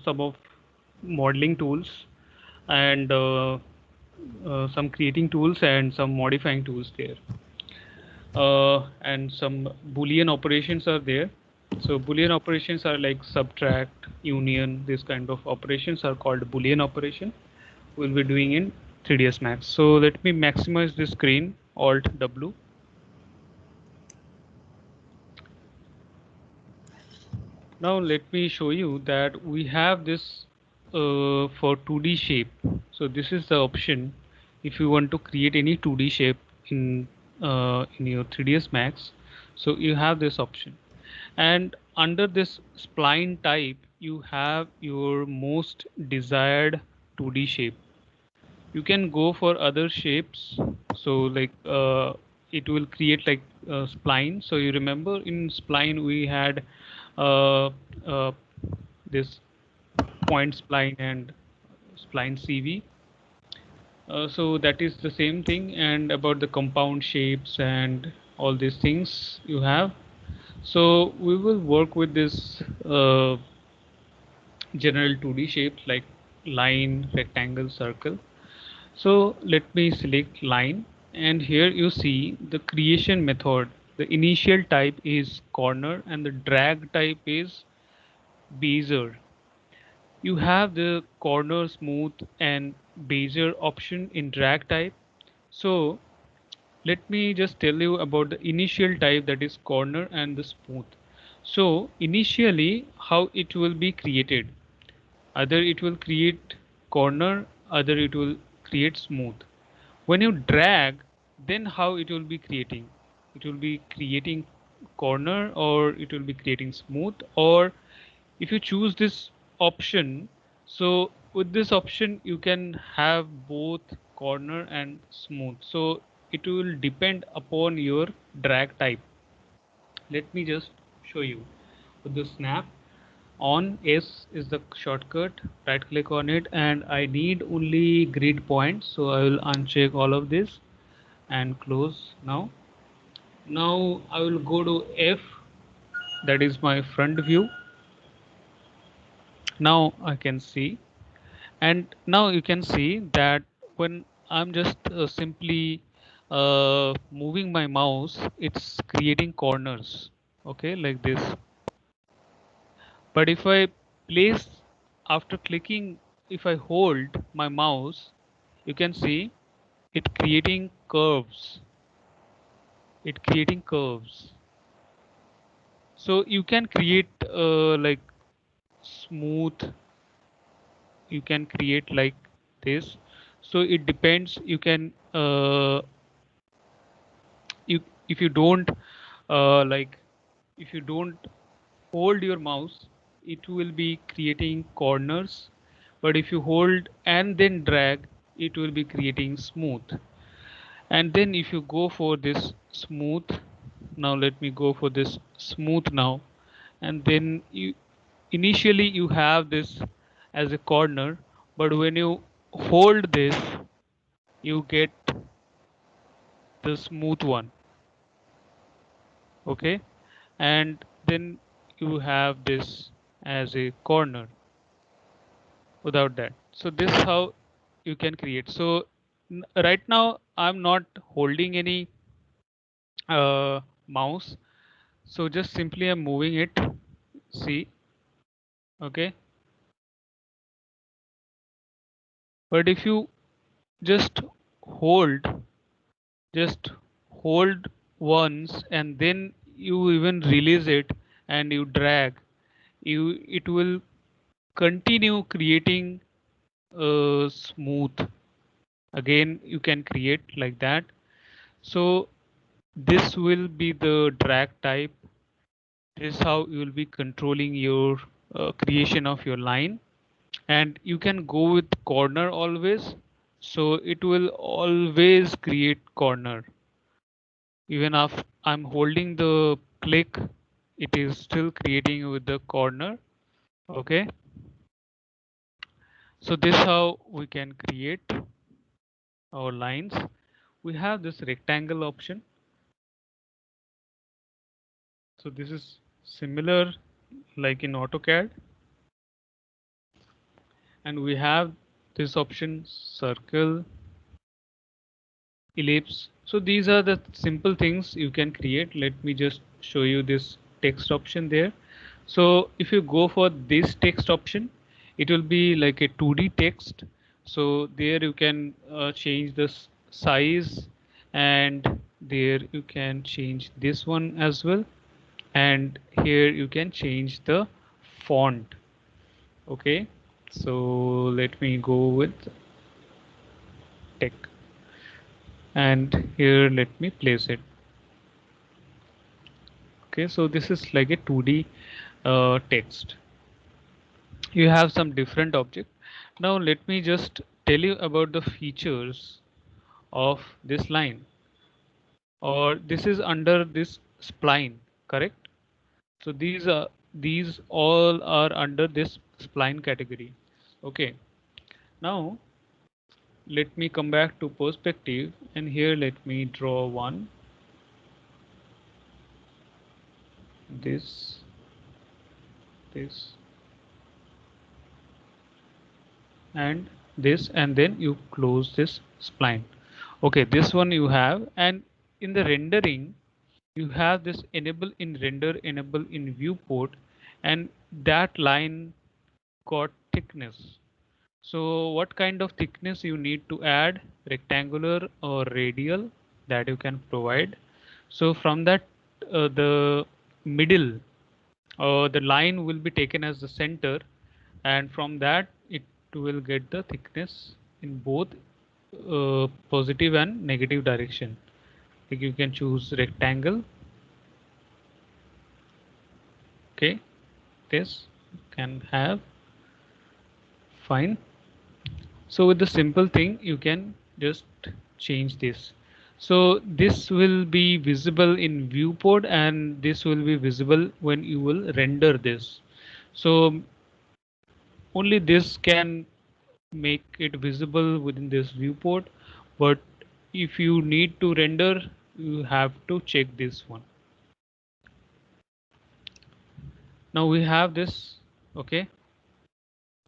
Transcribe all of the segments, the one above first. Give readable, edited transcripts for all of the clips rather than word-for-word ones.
some of modeling tools and some creating tools and some modifying tools there. And some Boolean operations are there. So Boolean operations are like subtract, union, this kind of operations are called Boolean operation. We'll be doing in 3ds Max. So let me maximize the screen, Alt W. Now let me show you that we have this for 2D shape. So this is the option if you want to create any 2D shape in your 3ds Max. So you have this option, and under this spline type you have your most desired 2D shape. You can go for other shapes. So like it will create like spline. So you remember in spline we had uh, uh, this point spline and spline CV. So that is the same thing, and about the compound shapes and all these things you have. So we will work with this general 2D shapes like line, rectangle, circle. So let me select line, and here you see the creation method. The initial type is corner and the drag type is bezier. You have the corner, smooth and bezier option in drag type. So let me just tell you about the initial type, that is corner and the smooth. So initially how it will be created, either it will create corner, either it will create smooth. When you drag, then how it will be creating, it will be creating corner or it will be creating smooth. Or if you choose this option, so with this option you can have both corner and smooth. So it will depend upon your drag type. Let me just show you with the snap. On S is the shortcut, right click on it, and I need only grid points, so I will uncheck all of this and close. Now I will go to F, that is my front view. Now I can see, and now you can see that when I'm just simply moving my mouse, it's creating corners, okay, like this. But if I place, after clicking, if I hold my mouse, you can see it creating curves. It creating curves. So you can create like smooth. You can create like this. So it depends. You can you if you don't like if you don't hold your mouse, it will be creating corners, but if you hold and then drag, it will be creating smooth. And then if you go for this smooth, now let me go for this smooth now, and then you initially you have this as a corner, but when you hold this, you get the smooth one, okay, and then you have this as a corner without that. So this is how you can create. So right now I'm not holding any mouse, so just simply I'm moving it. See, okay. But if you just hold, just hold once and then you even release it and you drag, you it will continue creating smooth. Again, you can create like that. So this will be the drag type. This is how you will be controlling your creation of your line, and you can go with corner always. So it will always create corner. Even if I'm holding the click, it is still creating with the corner. Okay. So this is how we can create our lines. We have this rectangle option. So this is similar like in AutoCAD. and we have this option circle, ellipse. So these are the simple things you can create. Let me just show you this text option there. So if you go for this text option, it will be like a 2D text. So there you can change the size, and there you can change this one as well, and here you can change the font. Okay, so let me go with tech, and here let me place it. Okay, so this is like a 2D text. You have some different object. Now let me just tell you about the features of this line, or this is under this spline, correct? So these all are under this spline category. Okay, now let me come back to perspective, and here let me draw one, this, this, and this, and then you close this spline. Okay, this one you have, and in the rendering you have this enable in render, enable in viewport, and that line got thickness. So what kind of thickness you need to add, rectangular or radial, that you can provide. So from that the middle, the line will be taken as the center, and from that it will get the thickness in both positive and negative direction. Like you can choose rectangle. Okay, this can have, fine. So with the simple thing you can just change this. So this will be visible in viewport, and this will be visible when you will render this. So only this can make it visible within this viewport, but if you need to render, you have to check this one. Now we have this. Okay,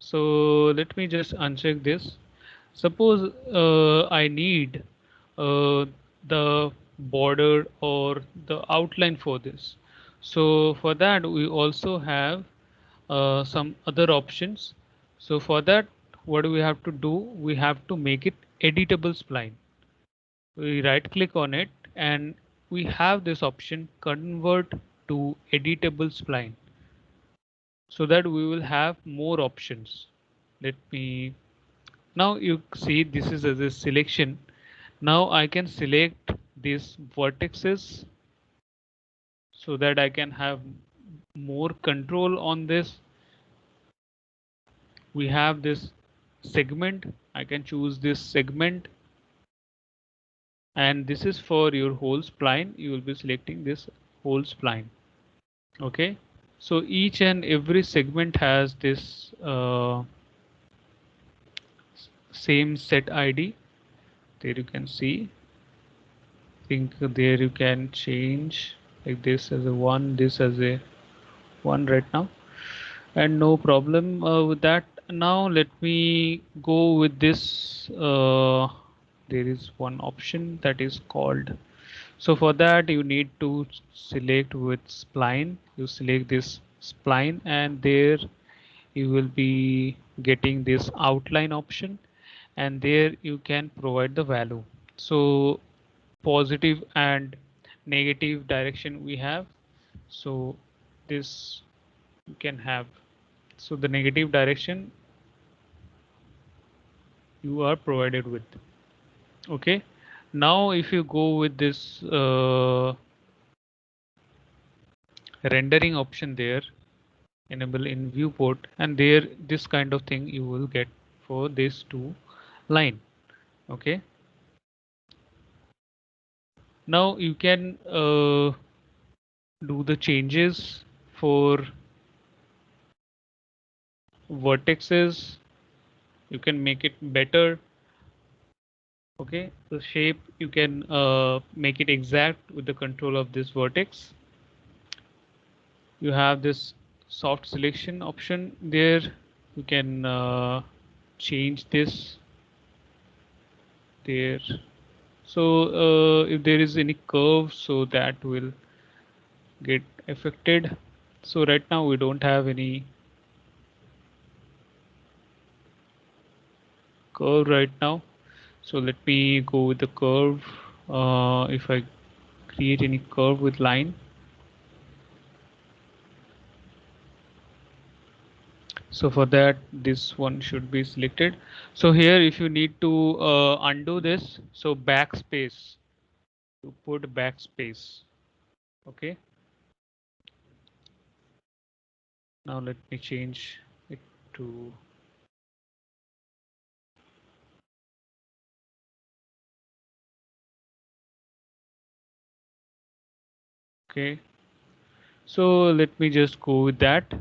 so let me just uncheck this. Suppose I need the border or the outline for this. So for that we also have some other options. So for that, what do we have to do? We have to make it editable spline. We right click on it, and we have this option convert to editable spline, so that we will have more options. Let me, now you see this is as a selection. Now I can select these vertices so that I can have more control on this. We have this segment. I can choose this segment, and this is for your whole spline. You will be selecting this whole spline. Okay, so each and every segment has this same set ID. There you can see. I think there you can change like this as a one, this as a one right now, and no problem with that. Now let me go with this. There is one option that is called, so for that you need to select with spline. You select this spline, and there you will be getting this outline option, and there you can provide the value. So positive and negative direction we have. So this you can have. So the negative direction you are provided with. Okay, now if you go with this rendering option there, enable in viewport, and there this kind of thing you will get for this two line. Okay, now you can do the changes for vertices. You can make it better. Okay, the shape you can make it exact with the control of this vertex. You have this soft selection option there. You can change this there. So if there is any curve, so that will get affected. So right now we don't have any curve right now. So let me go with the curve. If I create any curve with line, so for that this one should be selected. So here if you need to undo this, so backspace, to put backspace. Okay, now let me change it to, okay, so let me just go with that.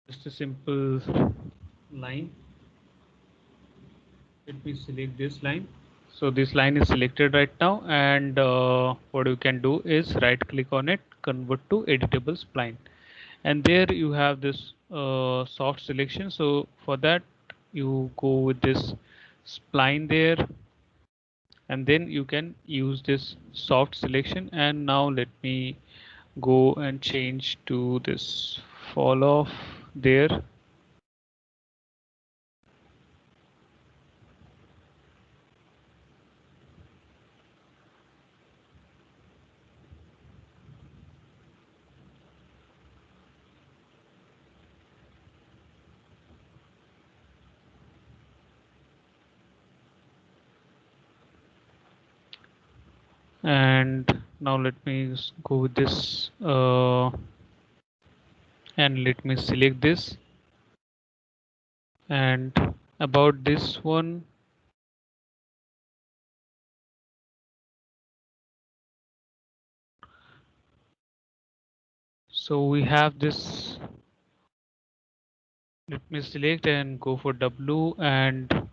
Just a simple line. Let me select this line. So this line is selected right now, and what you can do is right click on it, convert to editable spline, and there you have this soft selection. So for that you go with this spline there, and then you can use this soft selection. And now let me go and change to this fall off there. And now let me go with this and let me select this. And about this one, so we have this, let me select and go for W, and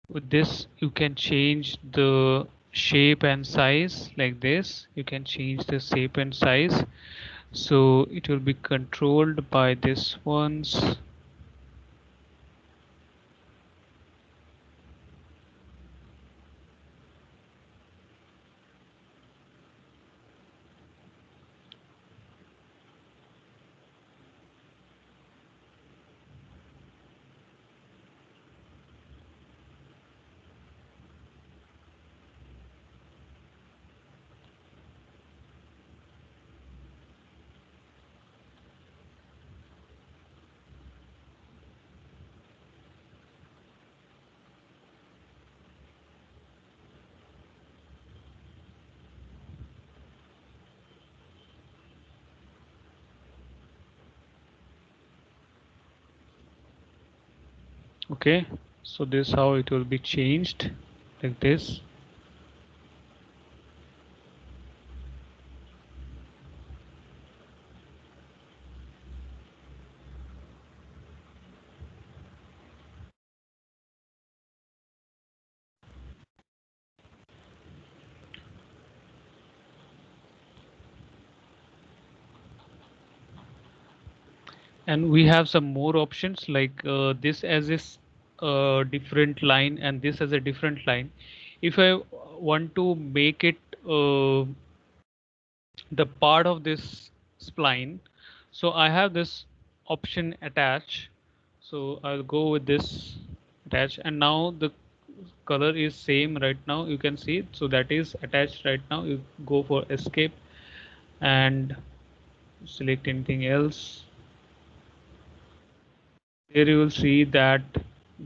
with this you can change the shape and size. Like this you can change the shape and size, so it will be controlled by this ones. Okay, so this how it will be changed, like this. And we have some more options, like this as is different line and this as a different line. If I want to make it the part of this spline, so I have this option attach. So I'll go with this attach, and now the color is same right now, you can see it. So that is attached right now. You go for escape and select anything else. Here you will see that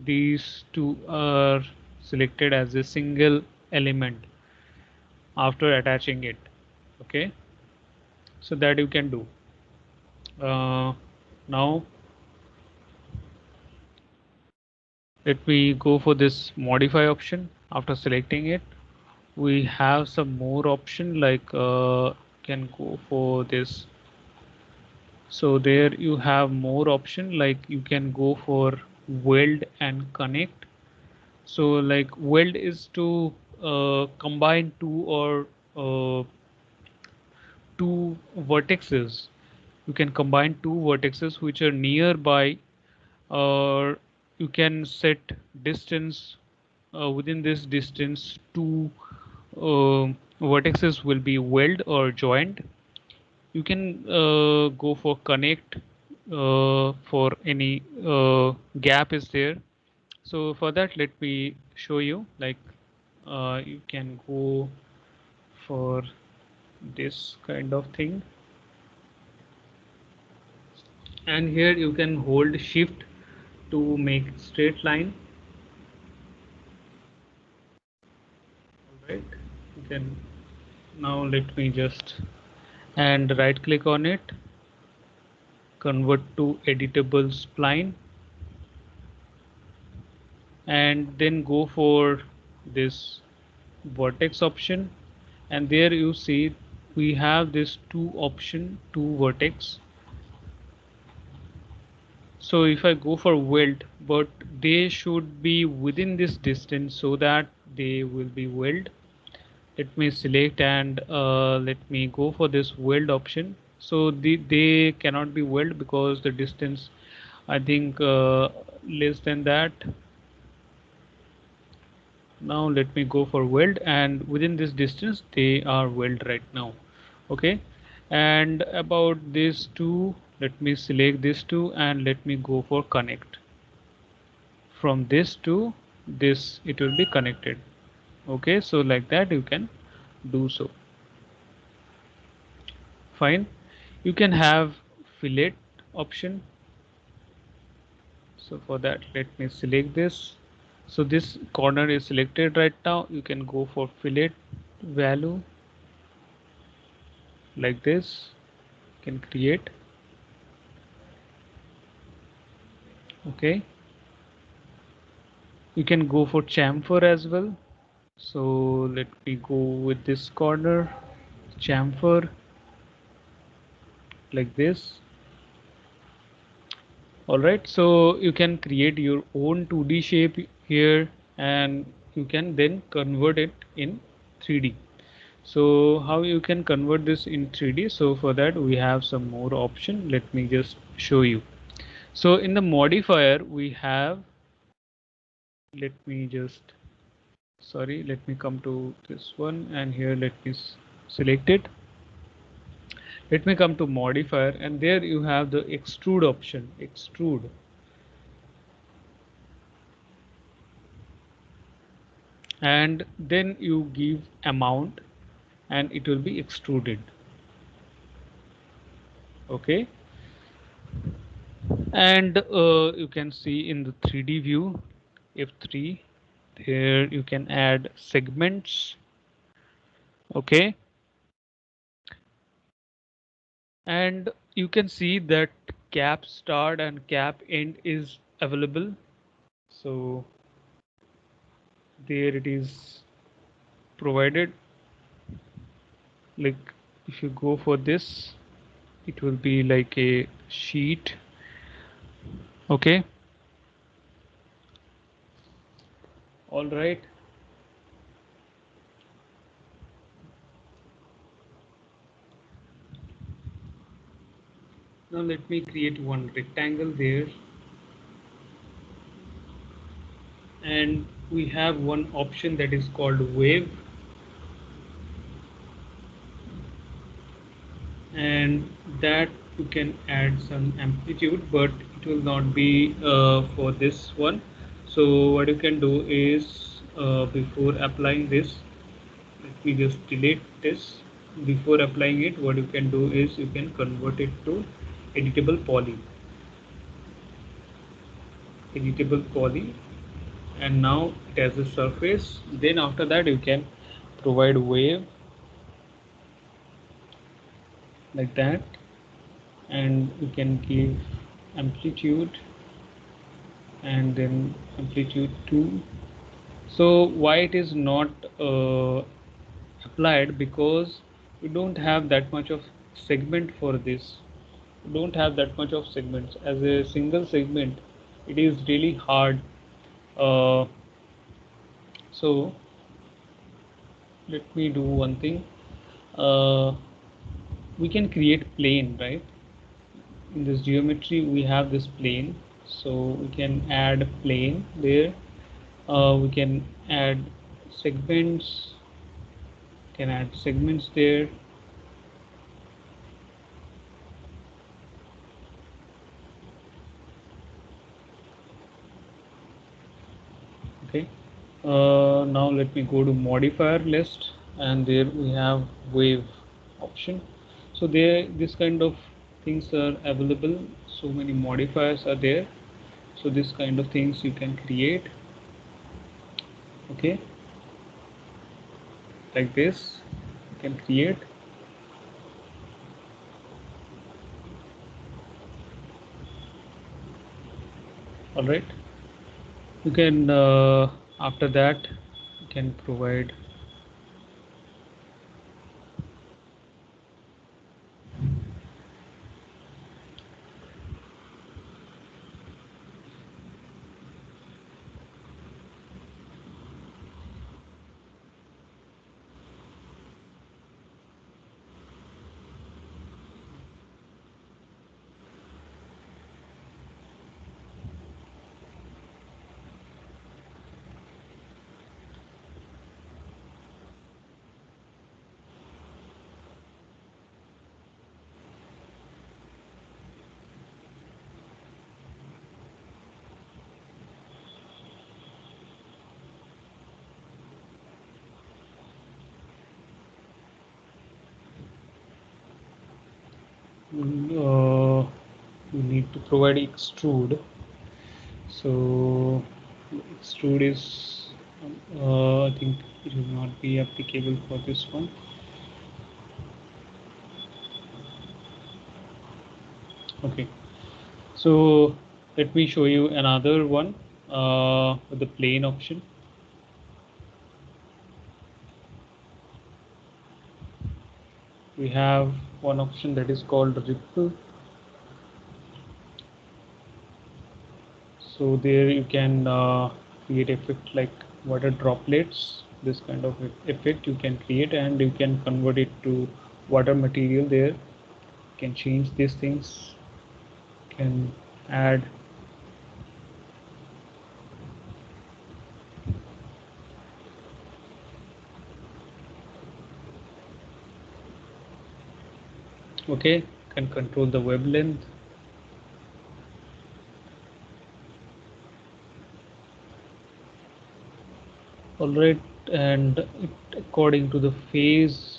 these two are selected as a single element after attaching it. Okay, so that you can do. Now let me go for this modify option. After selecting it, we have some more option, like can go for this. So there you have more option, like you can go for weld and connect. So like weld is to combine two or two vertices you can combine two vertices which are nearby, or you can set distance. Within this distance, two vertices will be weld or joined. You can go for connect for any gap is there. So for that, let me show you, like you can go for this kind of thing, and here you can hold shift to make straight line. All right, you can, now let me just, and right click on it, convert to editable spline, and then go for this vertex option, and there you see we have this two option, two vertex. So if I go for weld, but they should be within this distance so that they will be weld. Let me select, and let me go for this weld option. So they cannot be weld because the distance, I think, less than that. Now let me go for weld, and within this distance they are weld right now. Okay, and about these two, let me select this two, and let me go for connect. From this to this it will be connected. Okay, so like that you can do so. Fine. You can have fillet option. So for that, let me select this. So this corner is selected right now. You can go for fillet value like this. You can create. Okay. You can go for chamfer as well. So let me go with this corner, chamfer like this. All right, so you can create your own 2D shape here, and you can then convert it in 3D. So how you can convert this in 3D? So for that we have some more option. Let me just show you. So in the modifier we have, let me just, sorry, let me come to this one, and here let me select it. Let me come to modifier, and there you have the extrude option, extrude. And then you give amount, and it will be extruded. Okay, and you can see in the 3D view, F3, there you can add segments. Okay, and you can see that cap start and cap end is available. So there it is provided. Like if you go for this, it will be like a sheet. Okay, all right. Now let me create one rectangle there, and we have one option that is called wave, and that you can add some amplitude, but it will not be for this one. So what you can do is, before applying this, let me just delete this. Before applying it, what you can do is you can convert it to editable poly, editable poly, and now it has a surface. Then after that you can provide wave like that, and you can give amplitude, and then amplitude 2. So why it is not applied? Because we don't have that much of segment for this. We don't have that much of segments. As a single segment, it is really hard. uh, so let me do one thing. uh, we can create plane, right? in this geometry we have this plane, so we can add plane there. We can add segments, there. Okay, now let me go to modifier list, and there we have wave option. So there this kind of things are available, so many modifiers are there, so this kind of things you can create. Okay, like this you can create. All right, you can after that you can provide. You need to provide extrude. So extrude is I think it will not be applicable for this one. Okay, so let me show you another one with the plane option. We have one option that is called ripple. So there you can create effect like water droplets. This kind of effect you can create, and you can convert it to water material there. You can change these things, can add. Okay, can control the web length. All right, and it, according to the phase.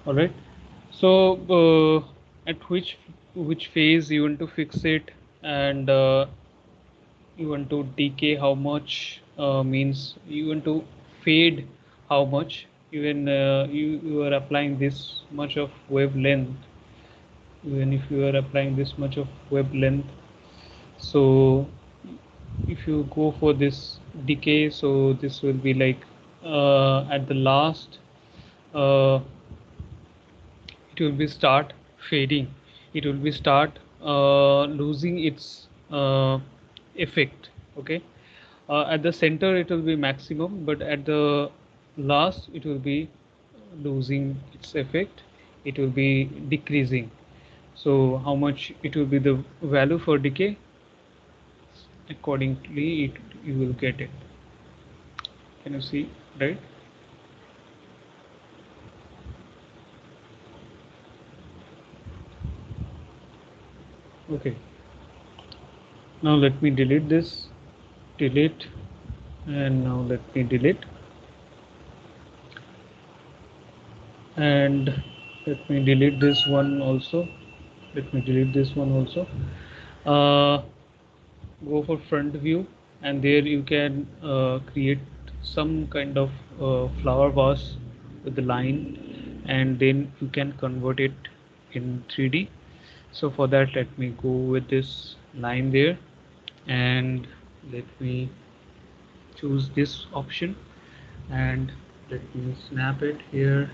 All right, so at which phase you want to fix it, and you want to decay how much, means you want to fade how much. Even you are applying this much of wavelength, even if you are applying this much of wavelength. So if you go for this decay, so this will be like at the last, uh, it will be start fading, it will be start losing its effect. Okay, at the center it will be maximum, but at the last it will be losing its effect, it will be decreasing. So how much it will be the value for decay, accordingly you will get it. Can you see, right? Okay, now let me delete this, delete, and now let me delete, and let me delete this one also, let me delete this one also. uh, Go for front view, and there you can create some kind of flower vase with the line, and then you can convert it in 3D. So for that, let me go with this line there, and let me choose this option, and let me snap it here.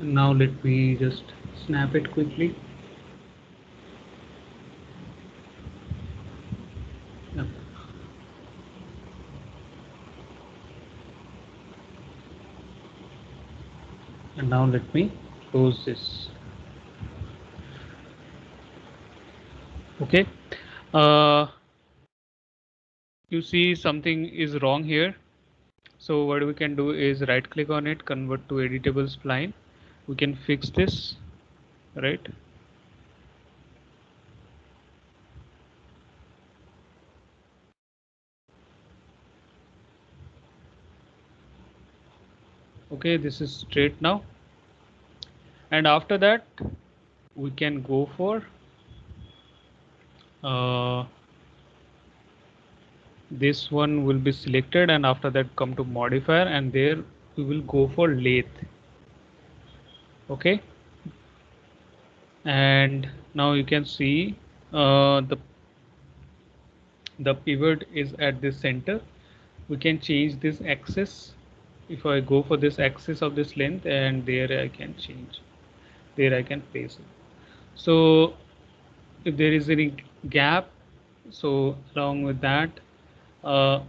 And now let me just snap it quickly. Yep. And now let me close this. Okay. Uh, you see something is wrong here. So what we can do is right click on it, convert to editable spline. We can fix this, right? Okay, this is straight now. And after that, we can go for uh, this one will be selected, and after that come to modifier, and there we will go for lathe. Okay, and now you can see the pivot is at the center. We can change this axis. If I go for this axis of this length, and there I can change, there I can place it. So if there is any gap, so along with that uh,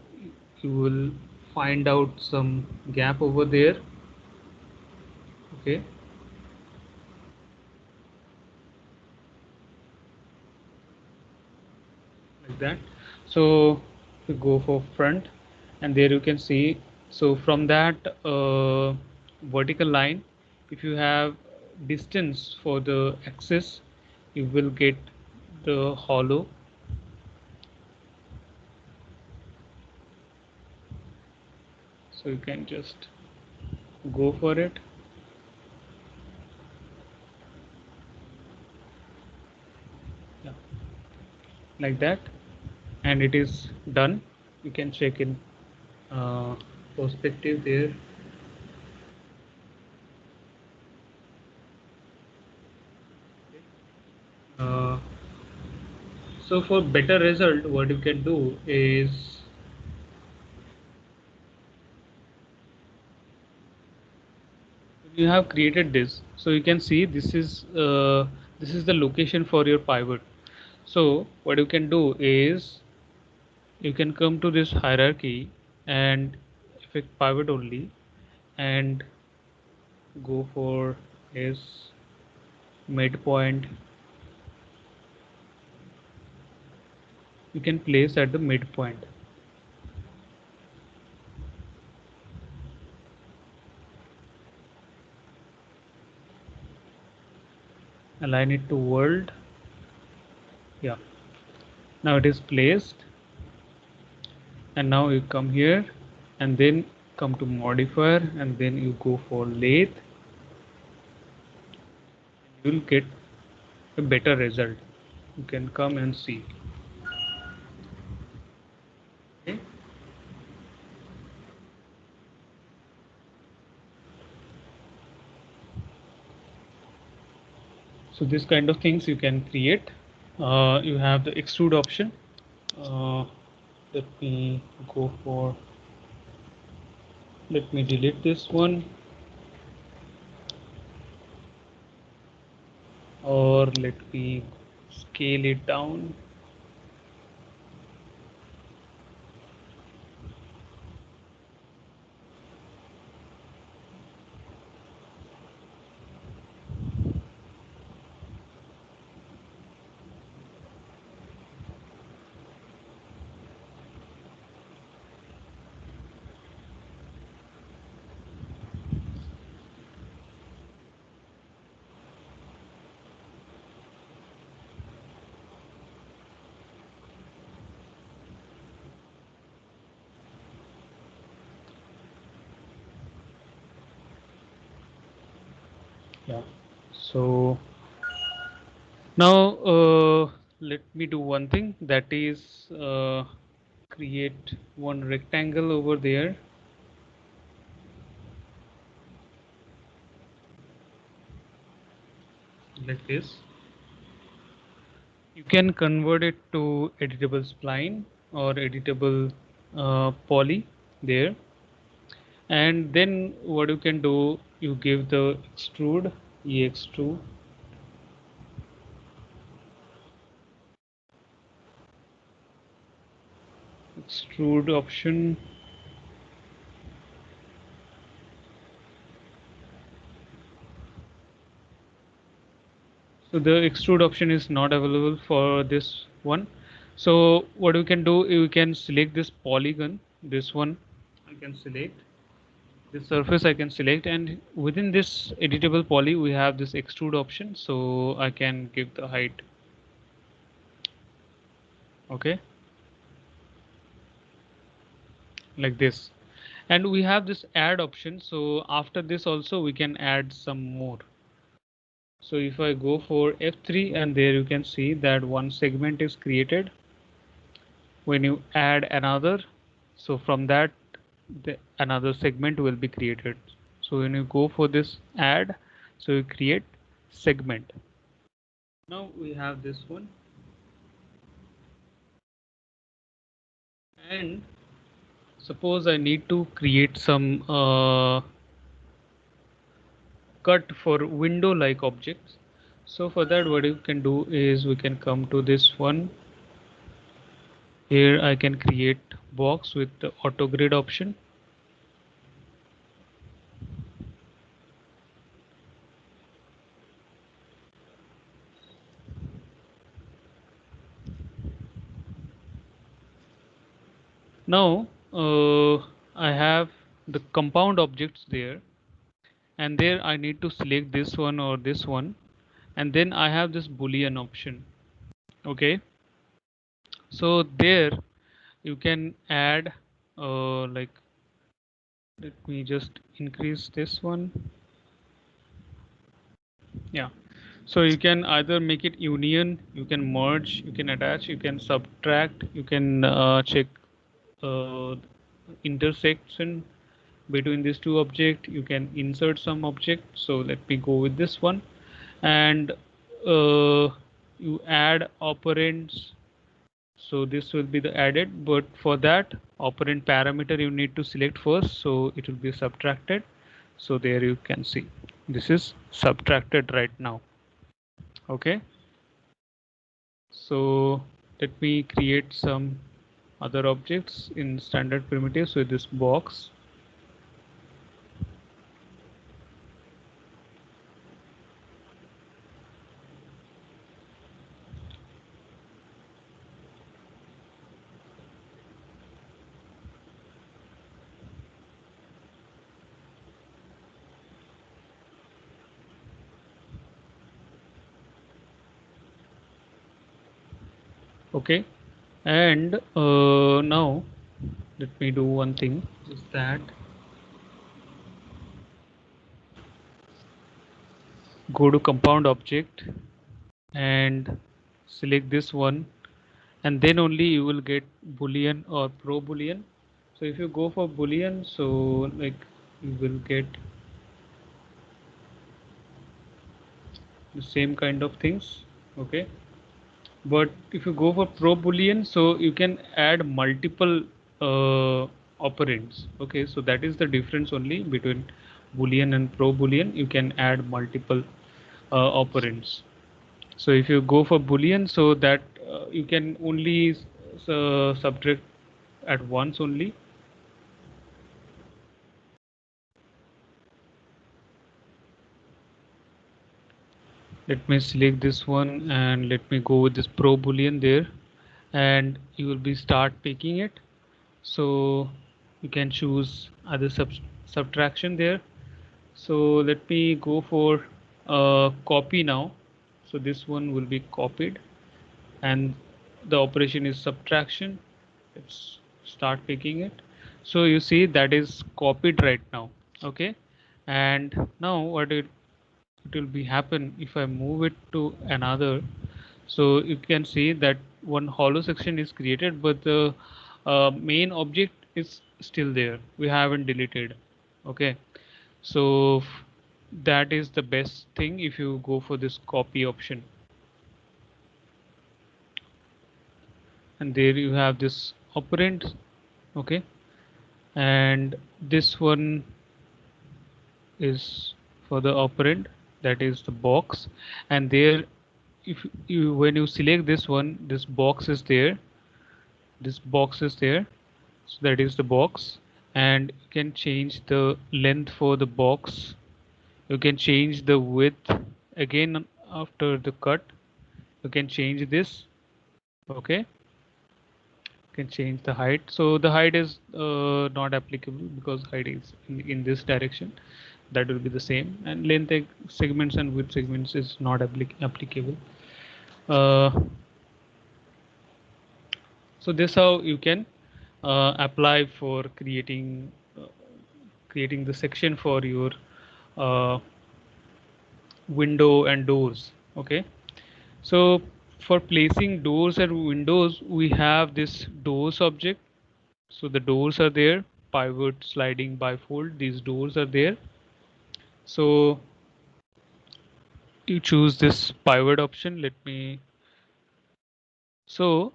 you will find out some gap over there. Okay, like that. So we go for front, and there you can see, so from that vertical line, if you have distance for the axis, you will get the hollow. So you can just go for it. Yeah, like that, and it is done. You can check in uh, perspective there. uh, so for better result, what you can do is, you have created this, so you can see this is the location for your pivot. So what you can do is, you can come to this hierarchy and effect pivot only, and go for is midpoint. You can place at the midpoint. Align it to world. Yeah, now it is placed. And now you come here, and then come to modifier, and then you go for lathe. You will get a better result. You can come and see. Okay. So this kind of things you can create. You have the extrude option. uh, Let me go for, let me delete this one, or let me scale it down. Yeah, so now let me do one thing, that is create one rectangle over there, like this. You can convert it to editable spline or editable poly there. And then what you can do, you give the extrude, ex2, extrude option. So the extrude option is not available for this one. So what we can do, you can select this polygon, this one I can select, this surface I can select, and within this editable poly we have this extrude option, so I can give the height. Okay, like this. And we have this add option, so after this also we can add some more. So if I go for F3, and there you can see that one segment is created. When you add another, so from that another segment will be created. So when you go for this add, so you create segment. Now we have this one, and suppose I need to create some cut for window like objects. So for that what you can do is we can come to this one. Here I can create box with the auto grid option. Now I have the compound objects there, and there I need to select this one or this one, and then I have this boolean option. Okay, so there you can add like, let me just increase this one. Yeah, so you can either make it union, you can merge, you can attach, you can subtract, you can check uh, intersection between these two objects, you can insert some object. So let me go with this one, and you add operands. So this will be the added, but for that operand parameter you need to select first, so it will be subtracted. So there you can see this is subtracted right now. Okay, so let me create some other objects in standard primitives with this box. Okay, and now let me do one thing, is that go to compound object and select this one, and then only you will get boolean or pro boolean. So if you go for boolean, so like you will get the same kind of things. Okay, but if you go for pro boolean, so you can add multiple operands. Okay, so that is the difference only between boolean and pro boolean. You can add multiple operands. So if you go for boolean, so that you can only subtract at once only. Let me select this one, and let me go with this pro boolean there, and you will be start picking it. So you can choose other subtraction there. So let me go for copy now. So this one will be copied, and the operation is subtraction. Let's start picking it. So you see that is copied right now. Okay, and now it will be happen if I move it to another. So you can see that one hollow section is created, but the main object is still there, we haven't deleted. Okay, so that is the best thing if you go for this copy option, and there you have this operand. Okay, and this one is for the operand, that is the box, and there, if you when you select this one, this box is there, this box is there, so that is the box, and you can change the length for the box, you can change the width again after the cut, you can change this. Okay, you can change the height, so the height is not applicable because height is in this direction, that will be the same, and length segments and width segments is not applicable. uh, so this how you can apply for creating the section for your uh, window and doors. Okay, so for placing doors and windows, we have this doors object. So the doors are there, pivot, sliding, bifold, these doors are there. So you choose this pivot option. Let me, so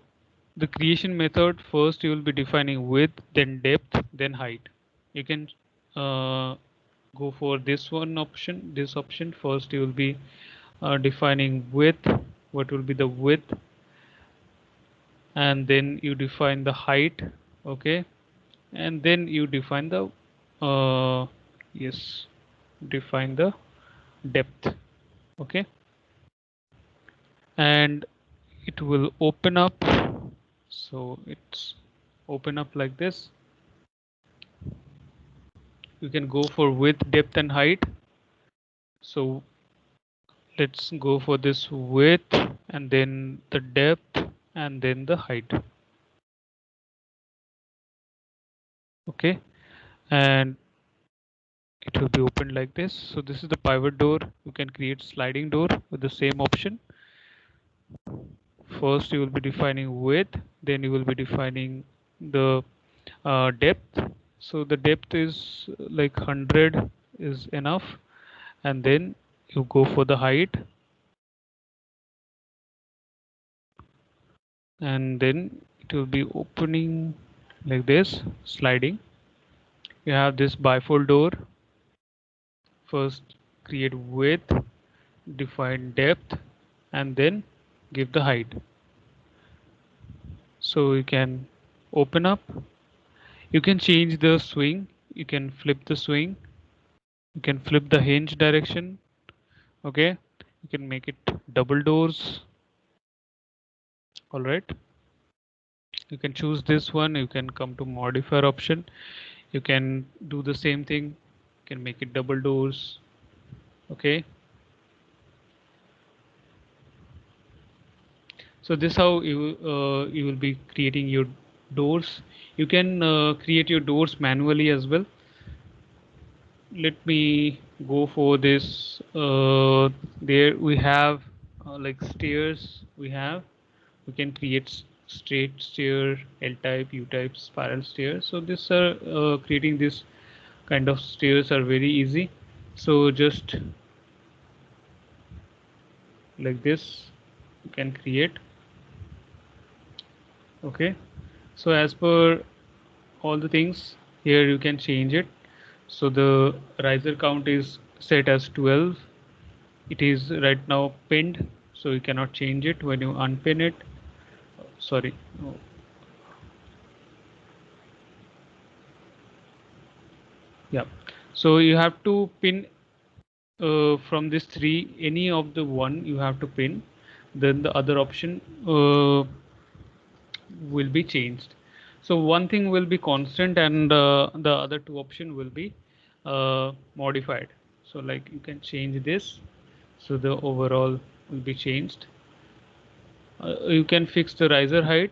the creation method, first you will be defining width, then depth, then height. You can uh, go for this one option, this option. First you will be defining width, what will be the width, and then you define the height. Okay, and then you define the yes, define the depth. Okay, and it will open up, so it's open up like this. You can go for width, depth, and height. So let's go for this width, and then the depth, and then the height. Okay, and it will be opened like this. So this is the pivot door. You can create sliding door with the same option. First you will be defining width, then you will be defining the depth. So the depth is like 100 is enough, and then you go for the height, and then it will be opening like this, sliding. You have this bifold door. First create width, define depth, and then give the height. So you can open up, you can change the swing, you can flip the swing, you can flip the hinge direction. Okay, you can make it double doors. All right, you can choose this one, you can come to modifier option, you can do the same thing, you can make it double doors. Okay, so this how you will be creating your doors. You can create your doors manually as well. Let me go for this. There we have like stairs. We can create straight stair, L type, U type, spiral stair. So this creating this kind of stairs are very easy. So just like this you can create. Okay, so as per all the things here you can change it. So the riser count is set as 12. It is right now pinned, so you cannot change it when you unpin it. Sorry. Oh, yeah, so you have to pin from this three, any of the one you have to pin, then the other option will be changed. So one thing will be constant, and the other two option will be modified. So like you can change this, so the overall will be changed. You can fix the riser height.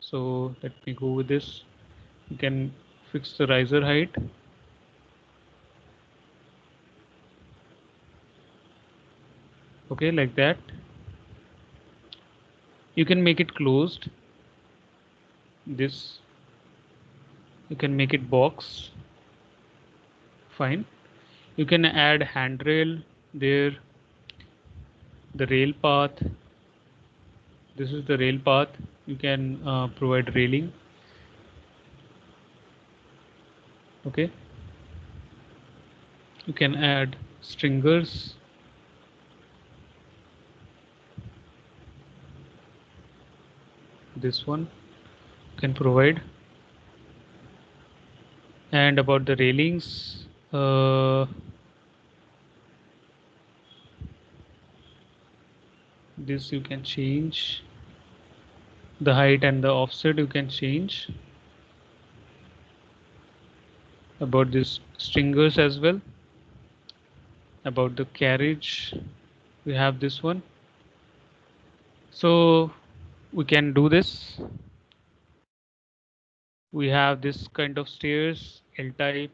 So let me go with this. You can fix the riser height. Okay, like that. You can make it closed. This, you can make it box. Fine. You can add handrail there, the rail path. This is the rail path. You can provide railing. Okay. You can add stringers. This one you can provide. And about the railings, this you can change. The height and the offset you can change. About this stringers as well. About the carriage, we have this one. So we can do this. We have this kind of stairs, L type.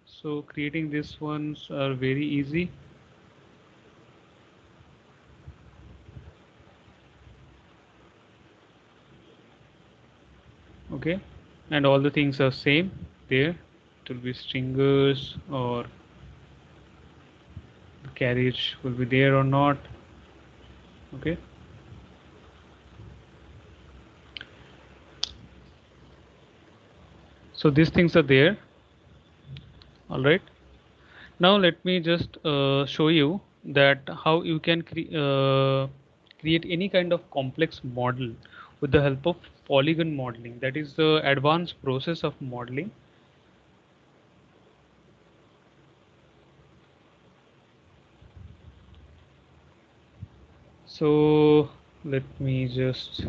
So creating these ones are very easy. Okay, and all the things are same there. It will be stringers, or the carriage will be there or not. Okay, so these things are there. All right, now let me just show you that how you can create any kind of complex model with the help of polygon modeling. That is the advanced process of modeling. So let me just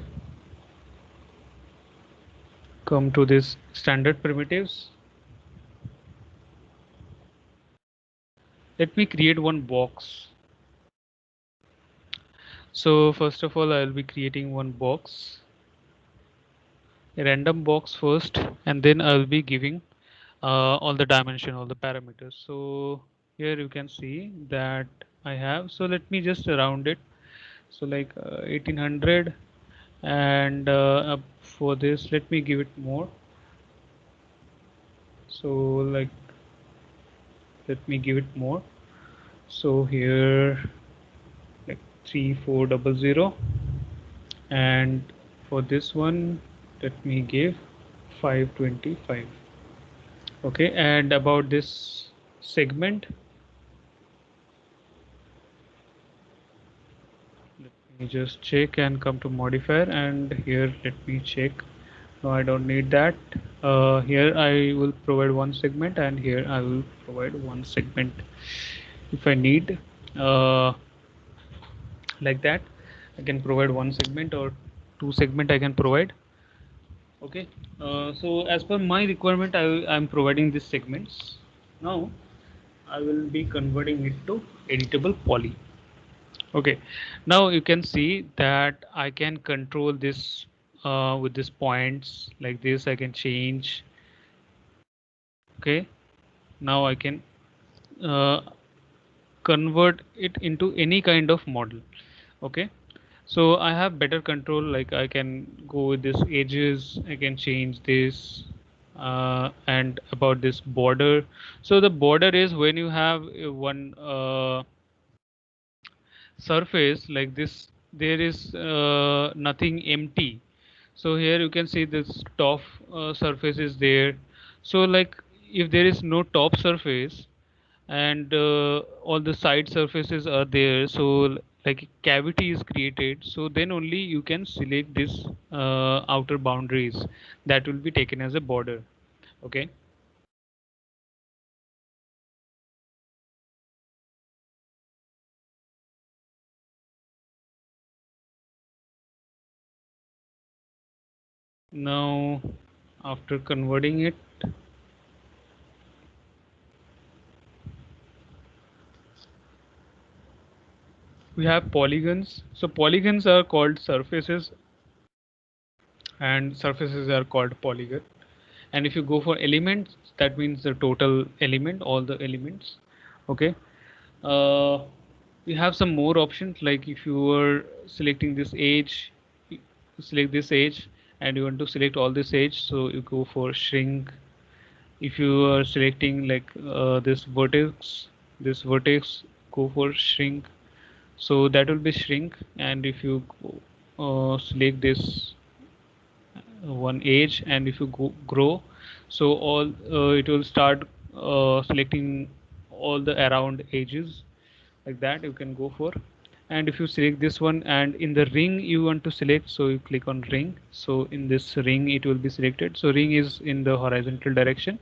come to this standard primitives. Let me create one box. So first of all, I'll be creating one box, a random box first, and then I'll be giving all the dimension, all the parameters. So here you can see that I have. So let me just round it. So like 1800, and for this, let me give it more. So like let me give it more. So here like 3400, and for this one let me give 525. Okay, and about this segment, let me just check and come to modifier, and here let me check. No, I don't need that. Here I will provide one segment, and here I will provide one segment if I need. uh, like that I can provide one segment or two segment I can provide. Okay, so as per my requirement, I'm providing these segments. Now I will be converting it to editable poly. Okay, now you can see that I can control this with these points like this. I can change. Okay, now I can uh, convert it into any kind of model. Okay, so I have better control, like I can go with this edges, I can change this, and about this border. So the border is when you have one surface like this, there is nothing empty. So here you can see this top surface is there. So like if there is no top surface, and all the side surfaces are there, so like a cavity is created, so then only you can select this outer boundaries that will be taken as a border. Okay, now after converting it, we have polygons. So polygons are called surfaces, and surfaces are called polygon. And if you go for elements, that means the total element, all the elements. Okay, uh, we have some more options, like if you are selecting this edge, select this edge, and you want to select all this edge, so you go for shrink. If you are selecting like this vertex, go for shrink, so that will be shrink. And if you select this one edge, and if you go grow, so all it will start selecting all the around edges, like that you can go for. And if you select this one, and in the ring you want to select, so you click on ring. So in this ring it will be selected. So ring is in the horizontal direction,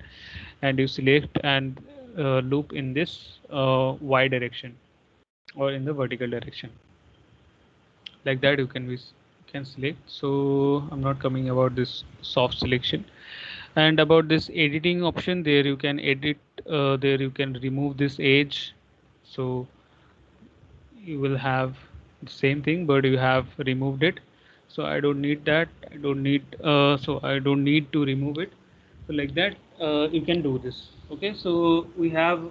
and you select and loop in this y direction or in the vertical direction, like that you can select. So I'm not coming about this soft selection. And about this editing option, there you can edit, there you can remove this edge. So you will have the same thing, but you have removed it. So I don't need that. I don't need to remove it. So like that you can do this. Okay, so we have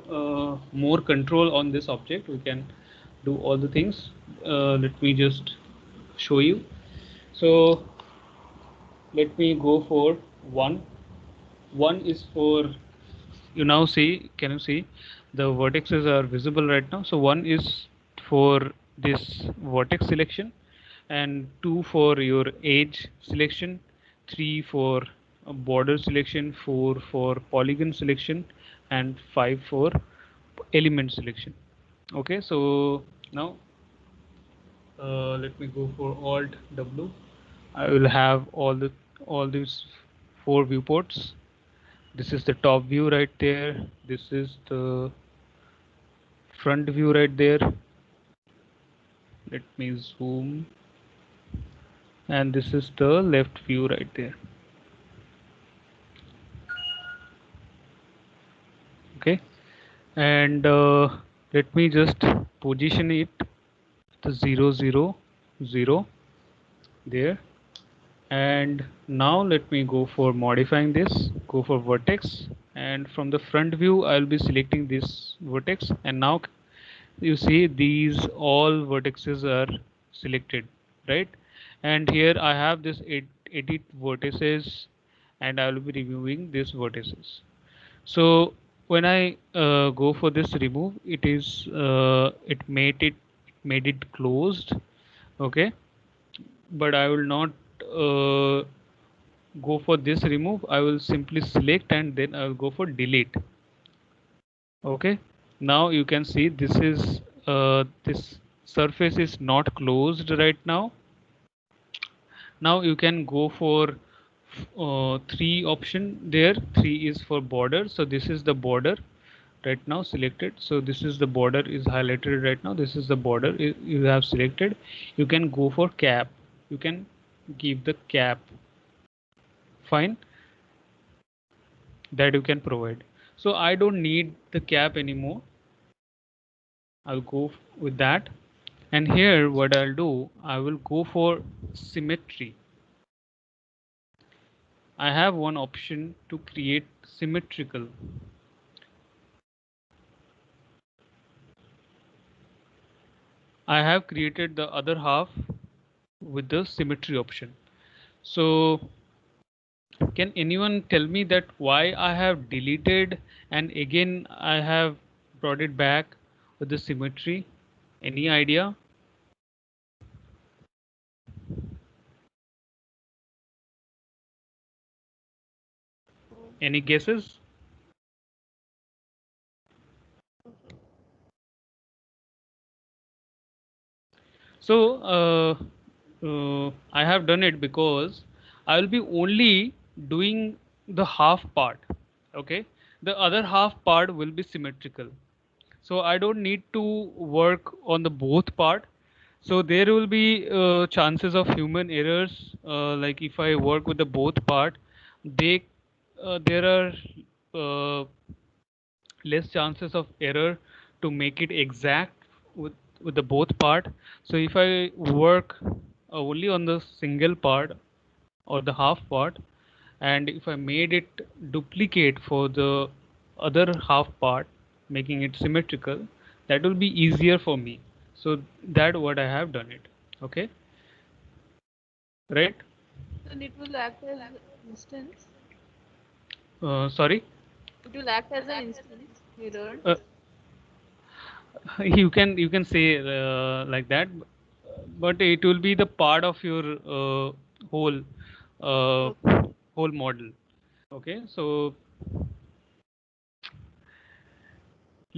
more control on this object. We can do all the things. Let me just show you. So let me go for one is for, you now see, can you see the vertices are visible right now? So one is for this vertex selection, and two for your edge selection, three for border selection, four for polygon selection, and five for element selection. Okay, so now let me go for Alt W. I will have all these four viewports. This is the top view right there. This is the front view right there. Let me zoom. And this is the left view right there. Okay. And let me just position it the 0 0 0 there. And now let me go for modifying this, go for vertex, and from the front view I'll be selecting this vertex. And now you see these all vertices are selected, right? And here I have this edit vertices, and I will be removing these vertices. So when I go for this remove, it made it closed. Okay, but I will not uh, go for this remove. I will simply select and then I will go for delete. Okay, now you can see this surface is not closed right now. Now you can go for three option there. Three is for border. So this is the border right now selected. So this is the border is highlighted right now. This is the border you have selected. You can go for cap. You can give the cap. Fine, that you can provide. So I don't need the cap anymore. I'll go with that. And here what I'll do, I will go for symmetry. I have one option to create symmetrical. I have created the other half with the symmetry option. So can anyone tell me that why I have deleted and again I have brought it back with the symmetry? Any idea? Any guesses? So I have done it because I will be only doing the half part. Okay, the other half part will be symmetrical. So I don't need to work on the both part. So there will be chances of human errors. Like if I work with the both part, they there are uh, less chances of error to make it exact with the both part. So if I work only on the single part or the half part, and if I made it duplicate for the other half part, making it symmetrical, that will be easier for me. So that what I have done it. Okay, right? And it will act as instance. Sorry. It will act as an instance mirror. You can say like that, but it will be the part of your whole uh, Okay. whole model. Okay, so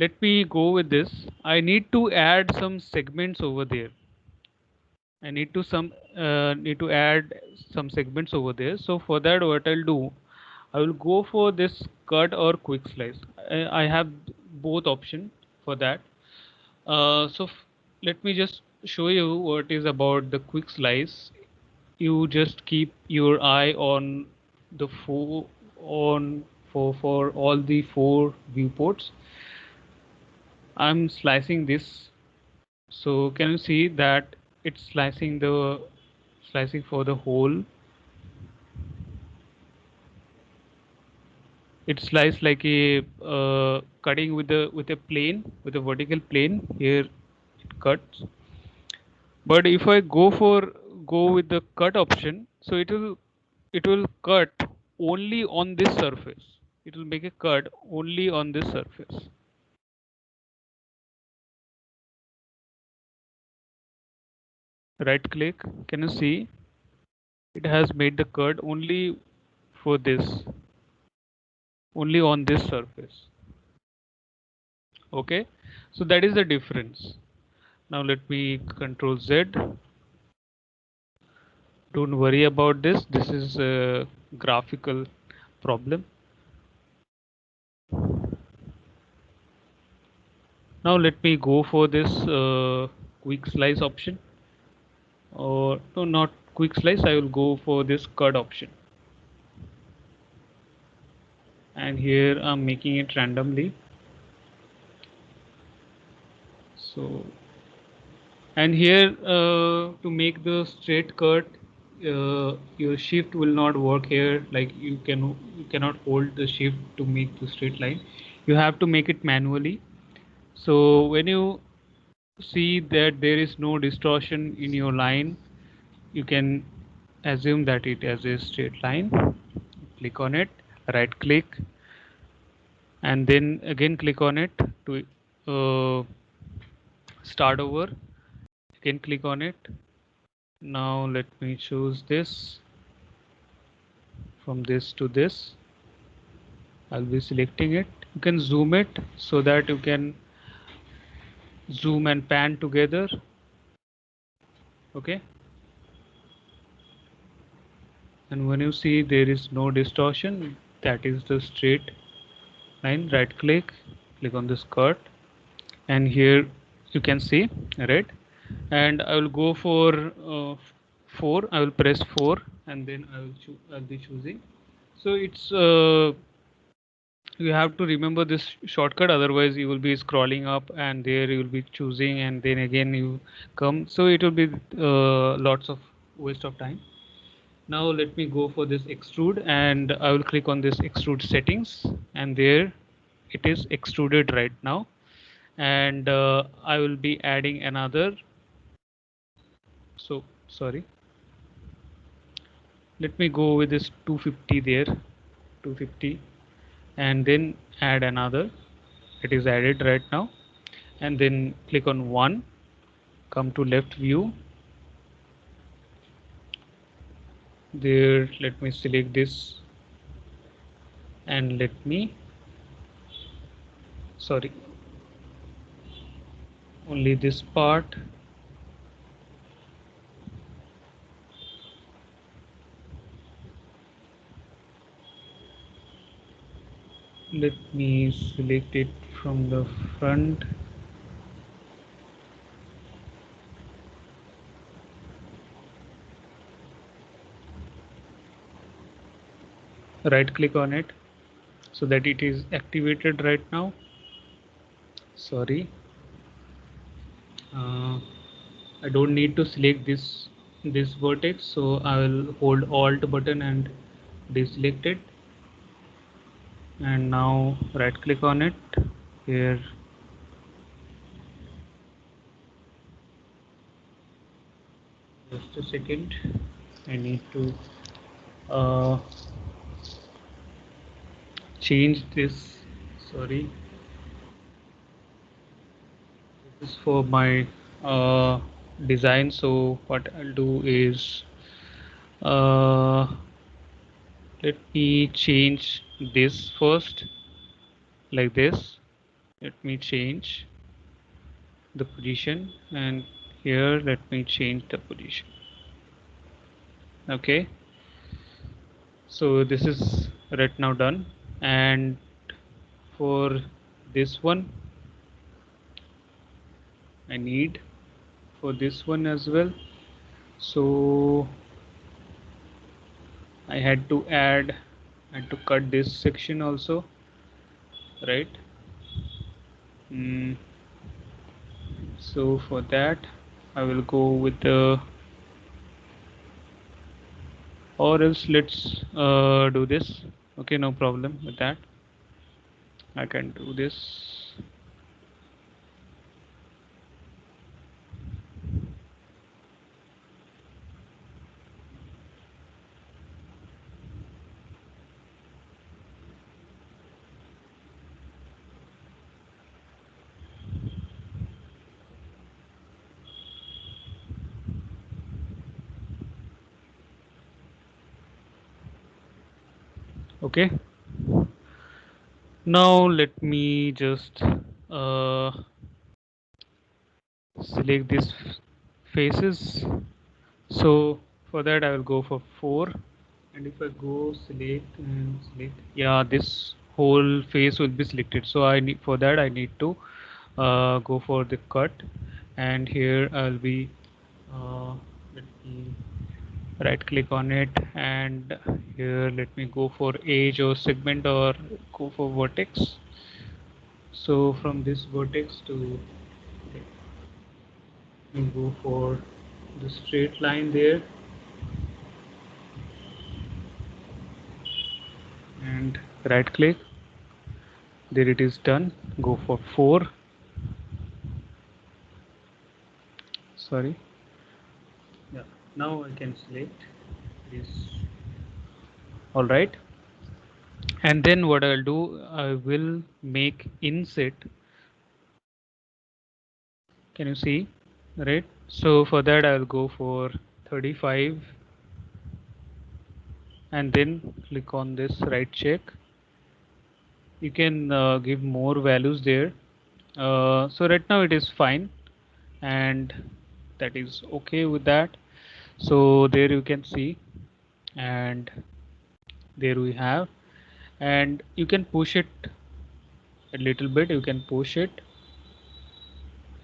let me go with this. I need to add some segments over there. I need to add some segments over there. So for that, what I'll do, I will go for this cut or quick slice. I have both option for that. Let me just show you what is about the quick slice. You just keep your eye on the four on for all the four viewports. I'm slicing this. So can you see that it's slicing for the whole. It sliced like a cutting with a plane, with a vertical plane. Here it cuts. But if I go with the cut option, so it will cut only on this surface. It will make a cut only on this surface. Right click. Can you see? It has made the cut only for this, only on this surface. Okay, so that is the difference. Now let me control Z. Don't worry about this. This is a graphical problem. Now let me go for this quick slice option, or no, not quick slice. I will go for this cut option, and here I'm making it randomly. So, and here to make the straight cut, your shift will not work here. Like you cannot hold the shift to make the straight line. You have to make it manually. So when you see that there is no distortion in your line, you can assume that it has a straight line. Click on it, right click, and then again click on it to start over. Again click on it. Now let me choose this, from this to this. I'll be selecting it. You can zoom it so that you can zoom and pan together. Okay, and when you see there is no distortion, that is the straight line. Right click, click on this cut, and here you can see, right? And I will go for 4. I will press 4, and then I'll be choosing. So it's you have to remember this shortcut, otherwise you will be scrolling up and there you will be choosing, and then again you come, so it will be lots of waste of time. Now let me go for this extrude, and I will click on this extrude settings, and there it is extruded right now. And I will be adding another, so sorry, let me go with this 250 there, 250, and then add another. It is added right now, and then click on 1, come to left view. There, let me select this, and let me, sorry, only this part. Let me select it from the front. Right click on it so that it is activated right now. Sorry, I don't need to select this vertex, so I will hold Alt button and deselect it. And now right click on it here. Just a second, I need to uh, change this. Sorry, this is for my design. So what I'll do is uh, let me change this first, like this. let me change the position, and here let me change the position. Okay, so this is right now done. And for this one I need for this one as well. So I had to add and to cut this section also, right? mm, so for that I will go with the, or else let's do this. Okay, no problem with that. I can do this. Okay, now let me just select these faces. So for that I will go for 4, and if I go select and select, yeah, this whole face will be selected. So I need, for that I need to go for the cut, and here I'll be let me right click on it, and here let me go for edge or segment, or go for vertex. So from this vertex to, let me go for the straight line there, and right click, there it is done. Go for 4, sorry, yeah, now I can select this. All right, and then what I'll do, I will make inset. Can you see? Right, so for that I'll go for 35, and then click on this right check. You can give more values there. So right now it is fine, and that is okay with that. So there you can see, and there we have, and you can push it a little bit, you can push it.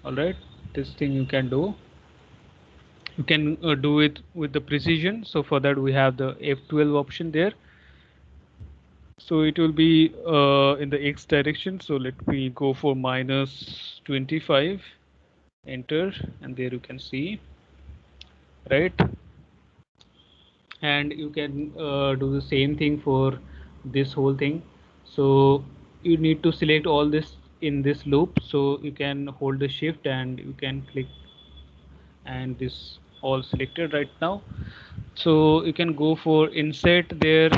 All right, this thing you can do, you can do it with the precision. So for that we have the F12 option there. So it will be in the X direction. So let me go for -25, enter, and there you can see, right? And you can do the same thing for this whole thing. So you need to select all this in this loop, so you can hold the shift and you can click, and this all selected right now. So you can go for insert there,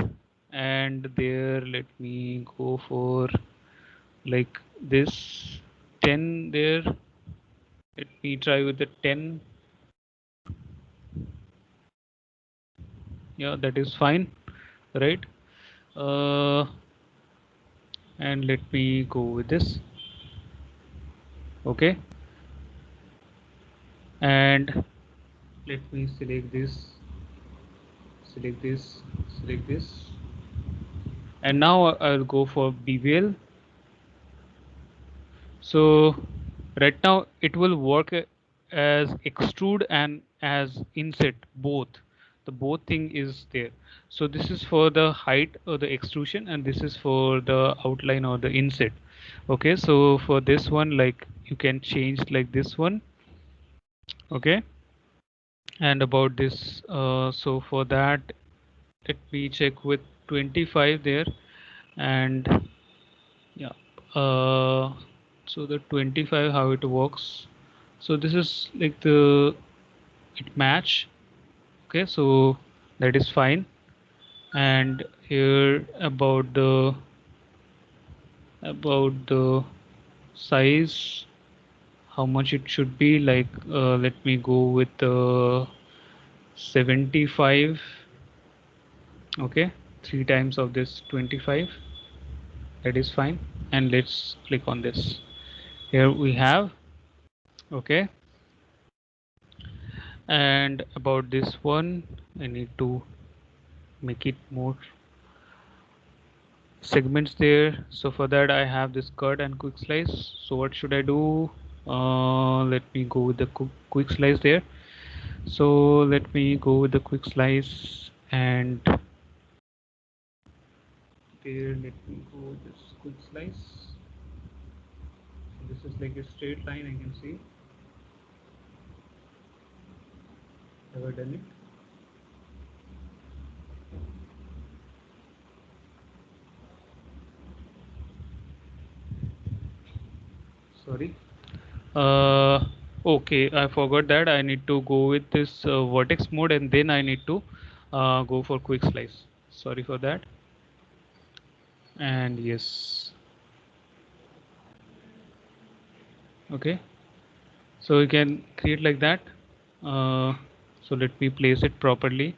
and there let me go for like this 10 there. Let me try with the 10. Yeah, that is fine, right? uh, and let me go with this. Okay, and let me select this, select this, select this, and now I'll go for bevel. So right now it will work as extrude and as inset both. The both thing is there. So this is for the height or the extrusion, and this is for the outline or the inset. Okay, so for this one, like you can change like this one. Okay, and about this, so for that, let me check with 25 there, and yeah, so the 25 how it works. So this is like the it match. Okay, so that is fine. And here about the size, how much it should be, like let me go with the 75. Okay, 3 times of this 25, that is fine, and let's click on this. here we have. Okay, and about this one I need to make it more segments there. So for that I have this cut and quick slice. So what should I do? Let me go with the quick slice there. So let me go with the quick slice, and there let me go with this quick slice. So this is like a straight line, I can see. Have I done it? Sorry. Okay, I forgot that I need to go with this vertex mode, and then I need to go for quick slice. Sorry for that. And yes, okay. So you can create like that. Uh, so let me place it properly.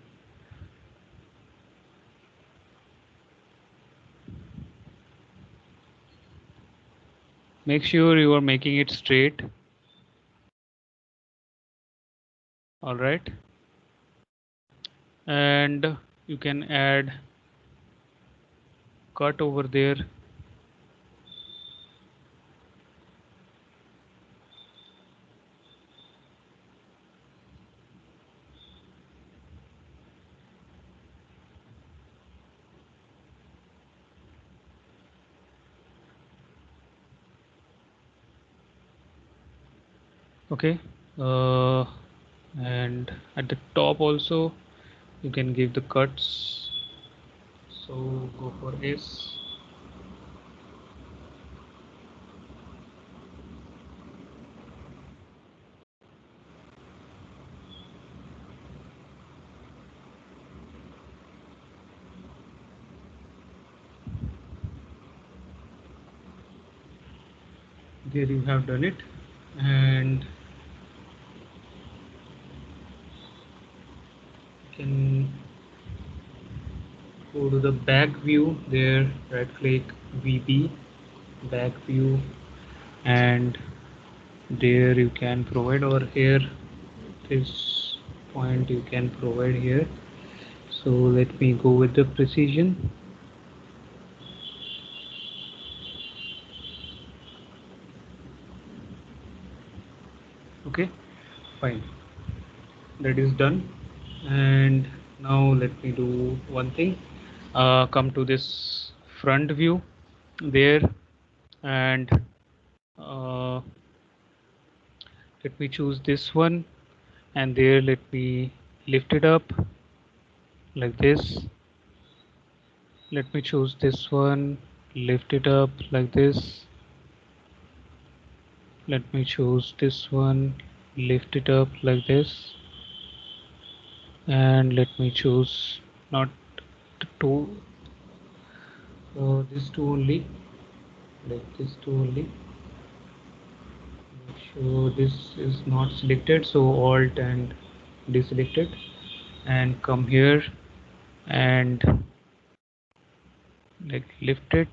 Make sure you are making it straight. All right. And you can add cut over there. Okay. uh, and at the top also you can give the cuts, so go for this. There you have done it, and you can go to the back view there, right click, VB, back view, and there you can provide over here this point you can provide here. So let me go with the precision. Okay, fine, that is done. And now let me do one thing. Come to this front view there, and uh, let me choose this one, and there let me lift it up like this. Let me choose this one, lift it up like this. Let me choose this one, lift it up like this. And let me choose not the two, this two only, like this two only. Make sure this is not selected, so alt and deselect it, and come here and like lift it,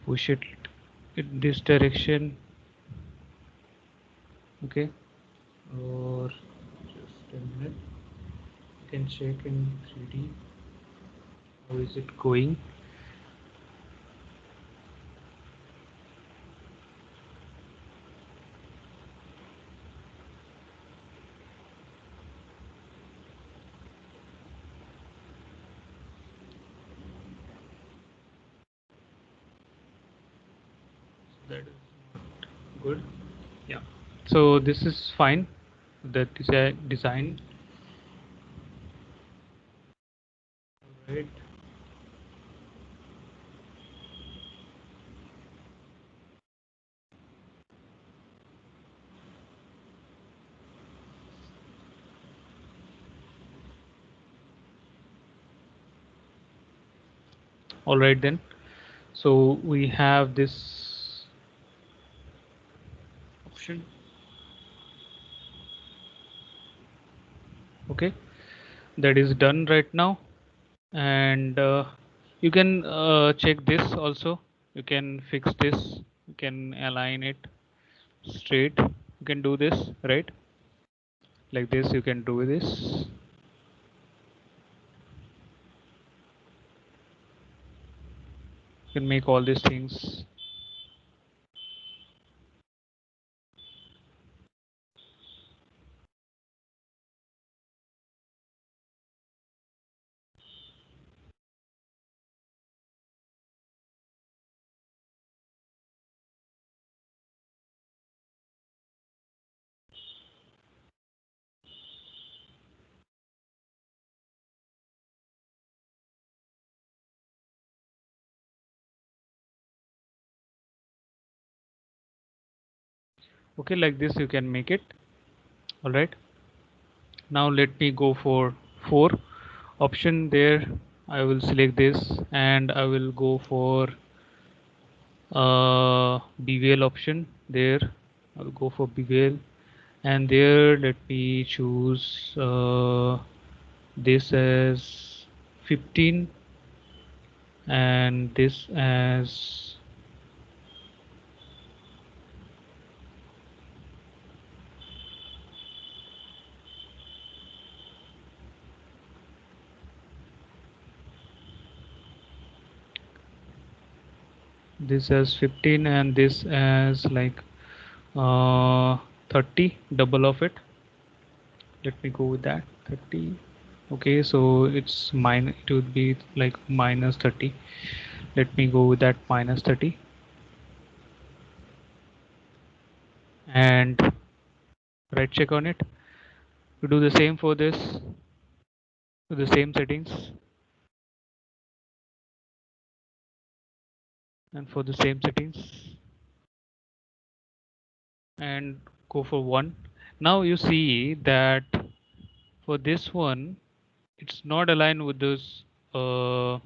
push it in this direction. Okay, or just a minute, you can check in 3D how is it going. That is not good. Yeah, so this is fine, the design. Right. All right then, so we have this option. Okay, that is done right now. And you can check this also, you can fix this, can align it straight. You can do this, right? Like this, you can do this. You can make all these things. Okay, like this you can make it. All right. Now let me go for 4 option there. I will select this and I will go for bevel option there. I'll go for bevel, and there let me choose this as 15 and this as this as 15 and this as like uh, 30, double of it. Let me go with that 30. Okay, so it's mine, it would be like minus 30. Let me go with that minus 30 and right check on it. You do the same for this, do the same settings and for the same settings and go for 1. Now you see that for this one it's not aligned with this uh,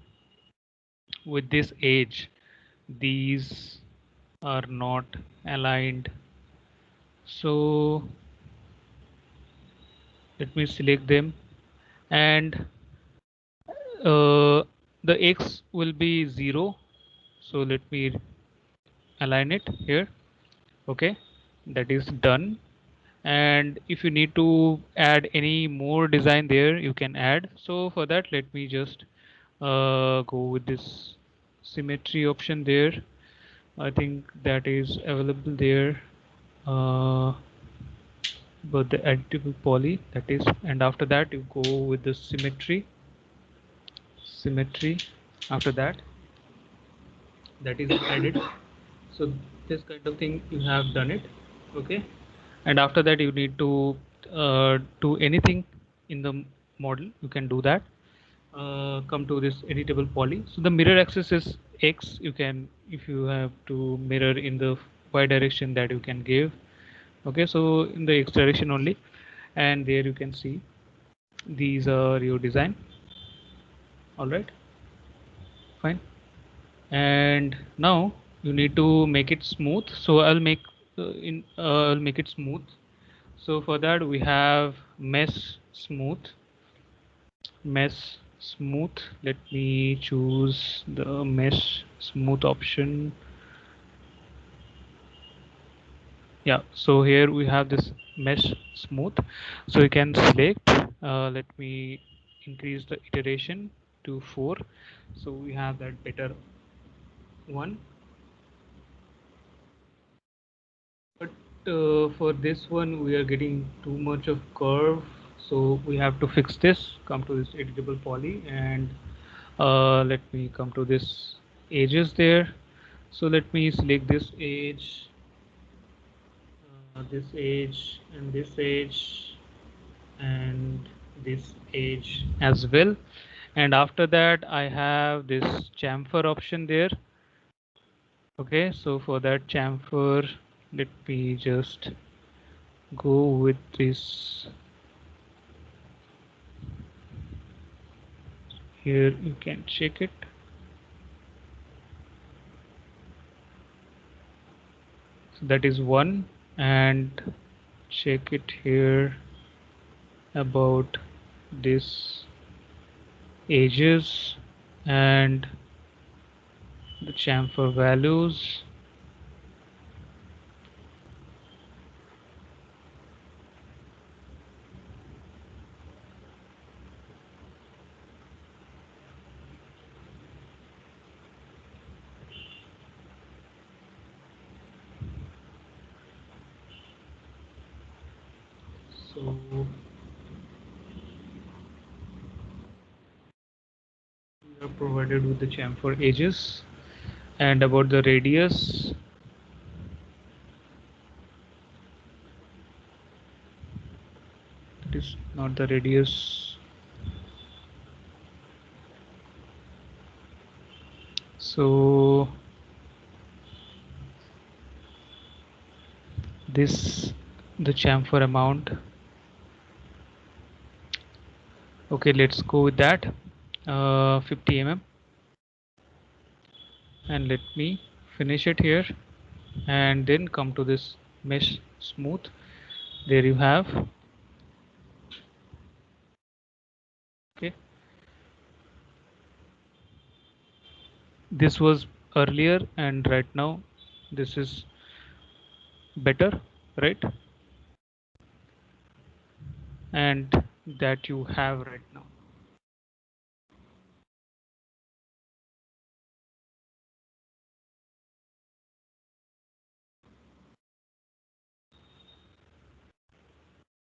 with this edge. These are not aligned. So let me select them, and the x will be 0. So let me align it here. Okay, that is done. And if you need to add any more design there, you can add. So for that, let me just go with this symmetry option there. I think that is available there. uh, but the editable poly, that is, and after that you go with the symmetry after that, that is added. So this kind of thing you have done it. Okay, and after that you need to do anything in the model, you can do that. Come to this editable poly. So the mirror axis is x. You can, if you have to mirror in the y direction, that you can give. Okay, so in the x direction only, and there you can see these are your design. All right, fine. And now you need to make it smooth. So I'll make it smooth. So for that we have mesh smooth. Let me choose the mesh smooth option. Yeah, so here we have this mesh smooth. So you can select, let me increase the iteration to 4. So we have that better one. But for this one we are getting too much of curve, so we have to fix this. Come to this editable poly, and let me come to this edges there. So let me select this edge and this edge and this edge as well. And after that I have this chamfer option there. Okay, so for that chamfer, let me just go with this. Here you can check it. So that is one, and check it here about this ages and the chamfer values. So we are provided with the chamfer edges, and about the radius, it is not the radius. So this, the chamfer amount. Okay, let's go with that. 50 mm, and let me finish it here, and then come to this mesh smooth. There you have. Okay, this was earlier, and right now this is better, right? And that you have right now.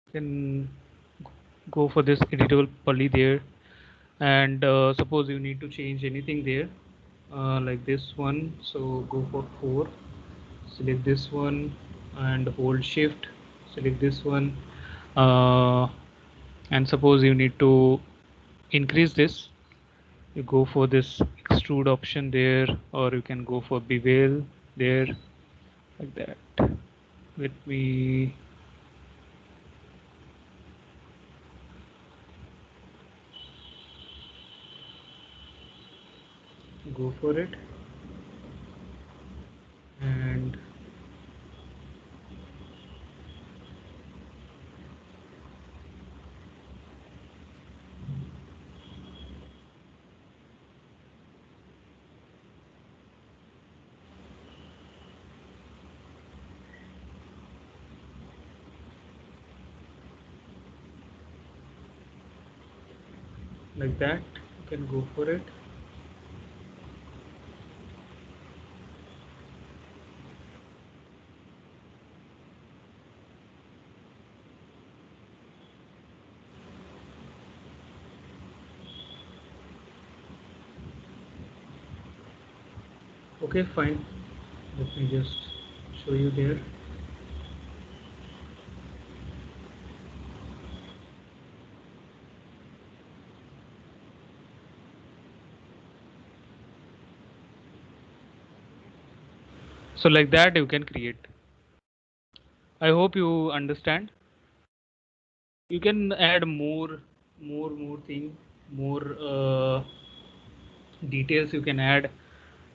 You can go for this editable poly there, and suppose you need to change anything there, like this one, so go for 4, select this one and hold shift, select this one, uh, and suppose you need to increase this, you go for this extrude option there, or you can go for bevel there, like that. Let me go for it, and like that you can go for it. Okay, fine, let me just show you there. So like that you can create. I hope you understand. You can add more thing, more details you can add.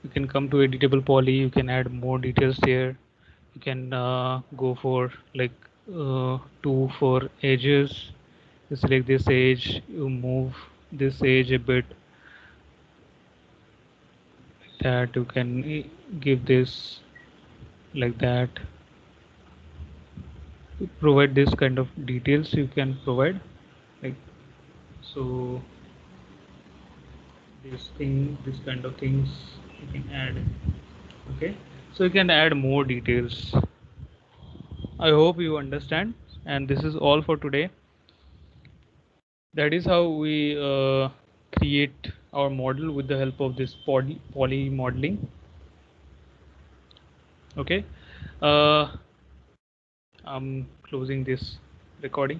You can come to editable poly, you can add more details there. You can go for like 2 for edges. You select this edge, you move this edge a bit, that you can give this like that. You provide this kind of details you can provide, like so. This thing, this kind of things you can add. Okay, so you can add more details. I hope you understand, and this is all for today. That is how we create our model with the help of this poly modeling. Okay, uh, I'm closing this recording.